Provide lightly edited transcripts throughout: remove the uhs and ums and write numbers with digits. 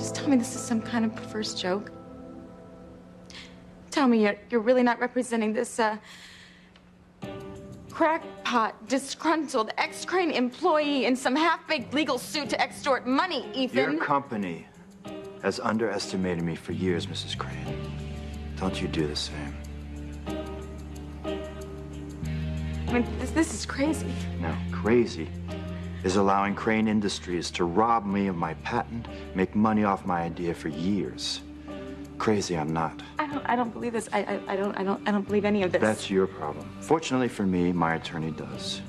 Just tell me this is some kind of perverse joke. Tell me you're really not representing this, crackpot, disgruntled, ex-Crane employee in some half-baked legal suit to extort money, Ethan. Your company has underestimated me for years, Mrs. Crane. Don't you do the same. I mean, this is crazy. No, crazy is allowing Crane Industries to rob me of my patent, make money off my idea for years. Crazy, I'm not. I don't believe this. I don't believe any of this. That's your problem. Fortunately for me, my attorney does.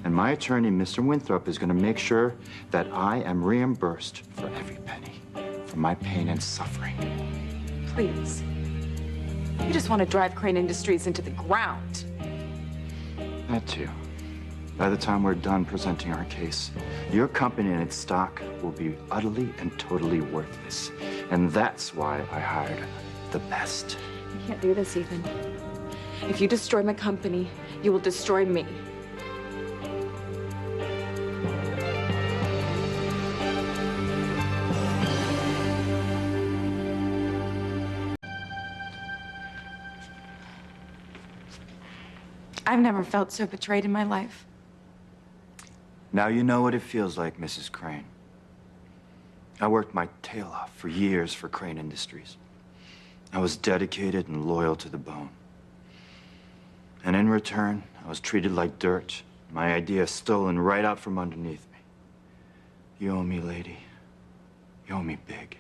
And my attorney, Mr. Winthrop, is going to make sure that I am reimbursed for every penny for my pain and suffering. Please. You just want to drive Crane Industries into the ground. That too. By the time we're done presenting our case, your company and its stock will be utterly and totally worthless. And that's why I hired the best. You can't do this, Ethan. If you destroy my company, you will destroy me. I've never felt so betrayed in my life. Now you know what it feels like, Mrs. Crane. I worked my tail off for years for Crane Industries. I was dedicated and loyal to the bone. And in return, I was treated like dirt. My idea stolen right out from underneath me. You owe me, lady. You owe me big.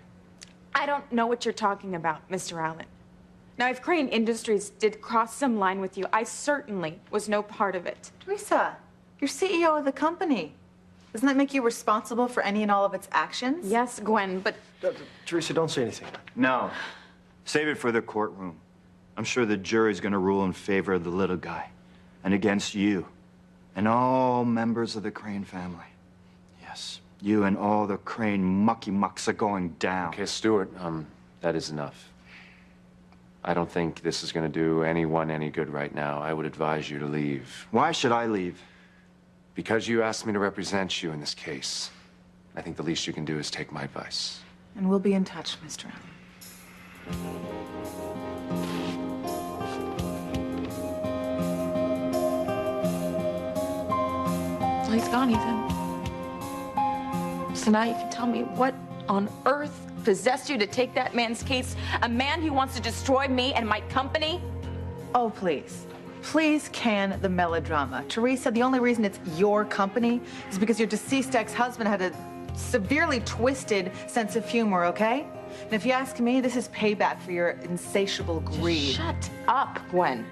I don't know what you're talking about, Mr. Allen. Now, if Crane Industries did cross some line with you, I certainly was no part of it. Teresa, you're CEO of the company. Doesn't that make you responsible for any and all of its actions? Yes, Gwen, but... Teresa, don't say anything. No. Save it for the courtroom. I'm sure the jury's gonna rule in favor of the little guy and against you and all members of the Crane family. Yes, you and all the Crane mucky-mucks are going down. Okay, Stuart, that is enough. I don't think this is gonna do anyone any good right now. I would advise you to leave. Why should I leave? Because you asked me to represent you in this case. I think the least you can do is take my advice. And we'll be in touch, Mr. Allen. Well, he's gone, Ethan. So now you can tell me what on earth possessed you to take that man's case? A man who wants to destroy me and my company? Oh, please. Please can the melodrama. Teresa, the only reason it's your company is because your deceased ex-husband had a severely twisted sense of humor, okay? And if you ask me, this is payback for your insatiable greed. Just shut up, Gwen.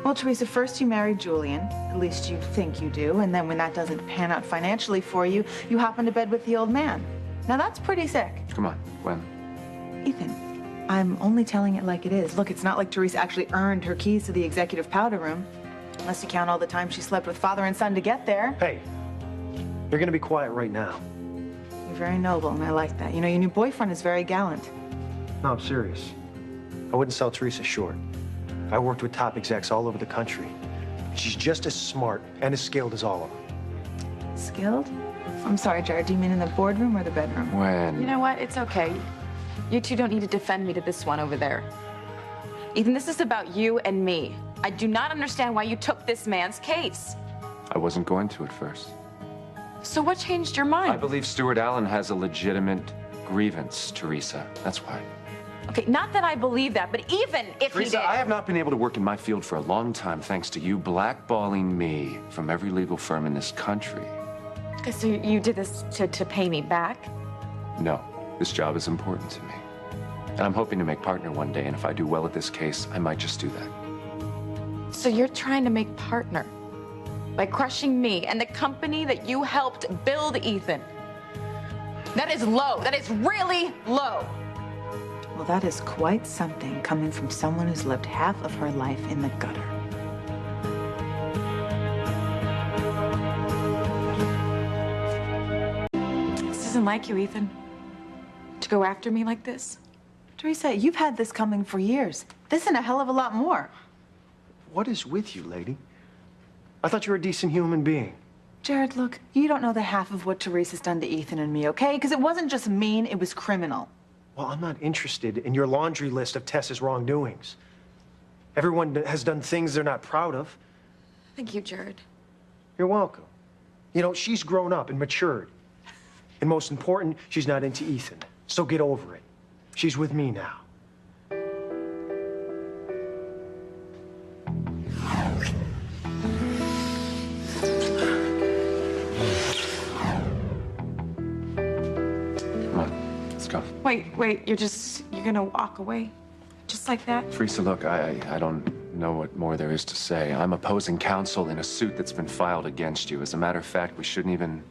Well, Teresa, first you married Julian. At least you think you do. And then when that doesn't pan out financially for you, you hop into bed with the old man. Now that's pretty sick. Come on, Gwen. Ethan, I'm only telling it like it is. Look, it's not like Teresa actually earned her keys to the executive powder room. Unless you count all the time she slept with father and son to get there. Hey, you're gonna be quiet right now. You're very noble, and I like that. You know, your new boyfriend is very gallant. No, I'm serious. I wouldn't sell Teresa short. I worked with top execs all over the country. She's just as smart and as skilled as all of them. Skilled? I'm sorry, Jared, do you mean in the boardroom or the bedroom? Gwen. You know what? It's okay. You two don't need to defend me to this one over there. Ethan, this is about you and me. I do not understand why you took this man's case. I wasn't going to at first. So what changed your mind? I believe Stuart Allen has a legitimate grievance, Teresa. That's why. Okay, not that I believe that, but even if Teresa, he did... I have not been able to work in my field for a long time thanks to you blackballing me from every legal firm in this country. Okay, so you did this to pay me back? No, this job is important to me. And I'm hoping to make partner one day, and if I do well at this case, I might just do that. So you're trying to make partner by crushing me and the company that you helped build, Ethan. That is low. That is really low. Well, that is quite something coming from someone who's lived half of her life in the gutter. This isn't like you, Ethan. To go after me like this. Teresa, you've had this coming for years. This and a hell of a lot more. What is with you, lady? I thought you were a decent human being. Jared, look, you don't know the half of what Teresa's done to Ethan and me, okay? Because it wasn't just mean, it was criminal. Well, I'm not interested in your laundry list of Tessa's wrongdoings. Everyone has done things they're not proud of. Thank you, Jared. You're welcome. You know, she's grown up and matured. And most important, she's not into Ethan. So get over it. She's with me now. Come on, let's go. Wait, you're gonna walk away? Just like that? Teresa, look, I don't know what more there is to say. I'm opposing counsel in a suit that's been filed against you. As a matter of fact, we shouldn't even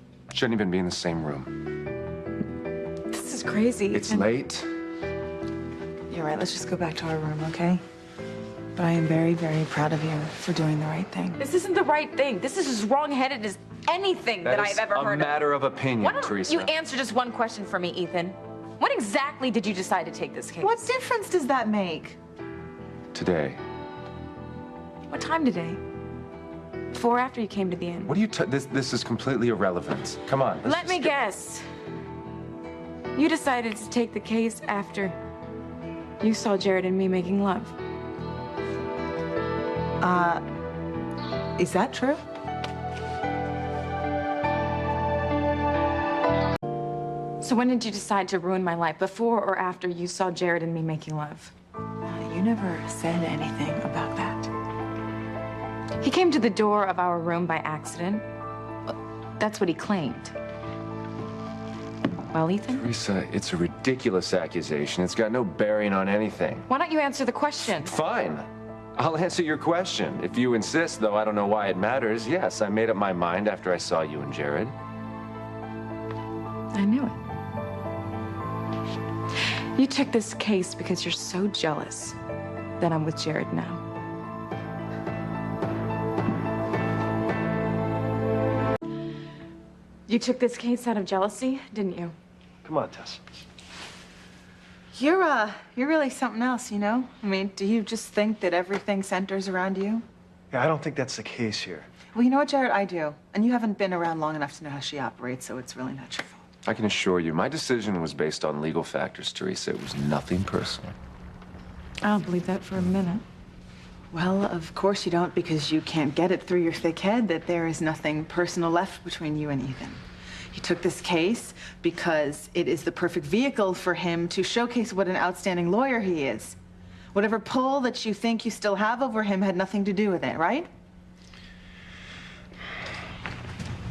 be in the same room. This is crazy. It's late. You're right, let's just go back to our room, okay? But I am very, very proud of you for doing the right thing. This isn't the right thing. This is as wrong-headed as anything that I've ever heard a matter of opinion, Why don't Teresa. you answer just one question for me, Ethan? When exactly did you decide to take this case? What difference does that make? Today. What time today? Before or after you came to the inn? What are you this is completely irrelevant. Come on. Let me guess. You decided to take the case after you saw Jared and me making love. Is that true? So when did you decide to ruin my life? Before or after you saw Jared and me making love? You never said anything about that. He came to the door of our room by accident. That's what he claimed. Well, Ethan? Teresa, it's a ridiculous accusation. It's got no bearing on anything. Why don't you answer the question? Fine. I'll answer your question. If you insist, though I don't know why it matters, yes, I made up my mind after I saw you and Jared. I knew it. You took this case because you're so jealous that I'm with Jared now. You took this case out of jealousy, didn't you? Come on, Tess. You're really something else, you know? I mean, do you just think that everything centers around you? Yeah, I don't think that's the case here. Well, you know what, Jared? I do. And you haven't been around long enough to know how she operates, so it's really not your fault. I can assure you, my decision was based on legal factors, Teresa. It was nothing personal. I don't believe that for a minute. Well, of course you don't, because you can't get it through your thick head that there is nothing personal left between you and Ethan. You took this case because it is the perfect vehicle for him to showcase what an outstanding lawyer he is. Whatever pull that you think you still have over him had nothing to do with it, right?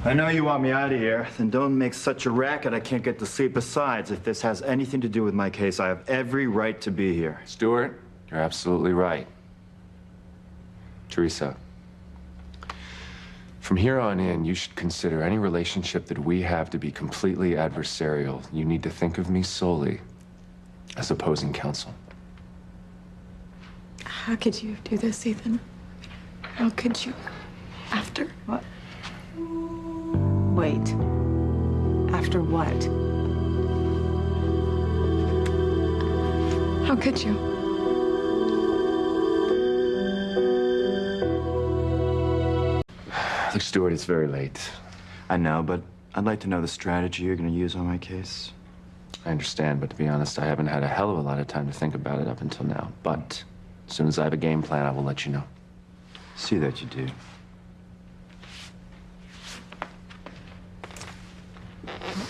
I know you want me out of here. Then don't make such a racket I can't get to sleep. Besides, if this has anything to do with my case, I have every right to be here. Stuart, you're absolutely right. Teresa, from here on in, you should consider any relationship that we have to be completely adversarial. You need to think of me solely as opposing counsel. How could you do this, Ethan? How could you? After? What? Wait. After what? How could you? Look, Stuart, it's very late. I know, but I'd like to know the strategy you're going to use on my case. I understand, but to be honest, I haven't had a hell of a lot of time to think about it up until now. But as soon as I have a game plan, I will let you know. See that you do.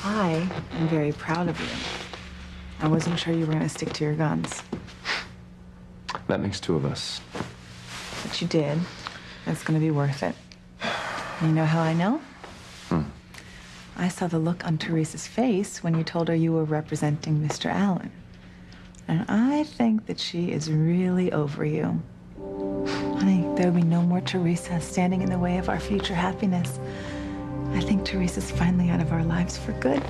I am very proud of you. I wasn't sure you were going to stick to your guns. That makes two of us. But you did. It's going to be worth it. You know how I know? I saw the look on Teresa's face when you told her you were representing Mr. Allen. And I think that she is really over you. Honey, there'll be no more Teresa standing in the way of our future happiness. I think Teresa's finally out of our lives for good.